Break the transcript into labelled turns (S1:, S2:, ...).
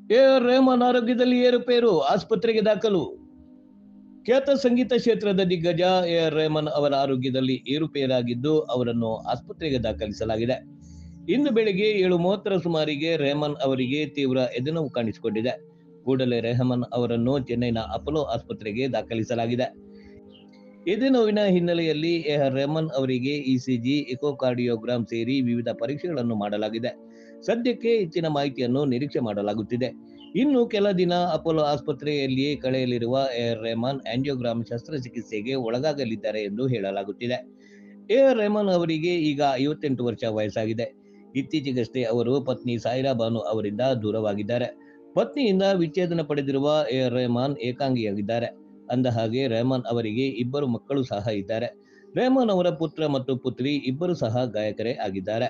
S1: AR Rahman ಆರೋಗ್ಯದಲ್ಲಿ ಏರುಪೇರು, ಆಸ್ಪತ್ರೆಗೆ ದಾಖಲು. ಖ್ಯಾತ ಸಂಗೀತ ಕ್ಷೇತ್ರದ ದಿಗ್ಗಜ ಎ.ಆರ್ ರೆಹಮಾನ್ ಅವರ ಆರೋಗ್ಯದಲ್ಲಿ ಏರುಪೇರಾಗಿದ್ದು ಅವರನ್ನು ಆಸ್ಪತ್ರೆಗೆ ದಾಖಲಿಸಲಾಗಿದೆ. ಇಂದು ಬೆಳಿಗ್ಗೆ 7:30 ಸುಮಾರಿಗೆ ರೆಹಮಾನ್ ಅವರಿಗೆ ತೀವ್ರ ಎದೆನೋವು ಕಾಣಿಸಿಕೊಂಡಿದೆ. ಕೂಡಲೇ ರೆಹಮಾನ್ ಅವರನ್ನು ಚೆನ್ನೈನ ಅಪೋಲೋ ಆಸ್ಪತ್ರೆಗೆ ದಾಖಲಿಸಲಾಗಿದೆ. ಎದೆನೋವಿನ ಹಿನ್ನೆಲೆಯಲ್ಲಿ ಎ.ಆರ್ ರೆಹಮಾನ್ ಅವರಿಗೆ ಇಸಿಜಿ, ಎಕೋಕಾರ್ಡಿಯೋಗ್ರಾಮ್ ಸೇರಿ ವಿವಿಧ ಪರೀಕ್ಷೆಗಳನ್ನು ಮಾಡಲಾಗಿದೆ. ಸದ್ಯಕ್ಕೆ ಹೆಚ್ಚಿನ ಮಾಹಿತಿಯನ್ನು ನಿರೀಕ್ಷೆ ಮಾಡಲಾಗುತ್ತಿದೆ. ಇನ್ನು ಕೆಲ ದಿನ ಅಪೋಲೋ ಆಸ್ಪತ್ರೆಯಲ್ಲಿಯೇ ಕಳೆಯಲಿರುವ ಎ.ಆರ್ ರೆಹಮಾನ್ ಆಂಜಿಯೋಗ್ರಾಮ್ ಶಸ್ತ್ರಚಿಕಿತ್ಸೆಗೆ ಒಳಗಾಗಲಿದ್ದಾರೆ ಎಂದು ಹೇಳಲಾಗುತ್ತಿದೆ. ಎ.ಆರ್ ರೆಹಮಾನ್ ಅವರಿಗೆ ಈಗ 58 ವರ್ಷ ವಯಸ್ಸಾಗಿದೆ. ಇತ್ತೀಚೆಗಷ್ಟೇ ಅವರು ಪತ್ನಿ ಸಾಯಿರಾ ಬಾನು ಅವರಿಂದ ದೂರವಾಗಿದ್ದಾರೆ. ಪತ್ನಿಯಿಂದ ವಿಚ್ಛೇದನ ಪಡೆದಿರುವ ಎ.ಆರ್ ರೆಹಮಾನ್ ಏಕಾಂಗಿಯಾಗಿದ್ದಾರೆ. ಅಂದಹಾಗೆ ರೆಹಮಾನ್ ಅವರಿಗೆ ಇಬ್ಬರು ಮಕ್ಕಳು ಸಹ ಇದ್ದಾರೆ. ರೆಹಮಾನ್ ಅವರ ಪುತ್ರ ಮತ್ತು ಪುತ್ರಿ ಇಬ್ಬರು ಸಹ ಗಾಯಕರೇ ಆಗಿದ್ದಾರೆ.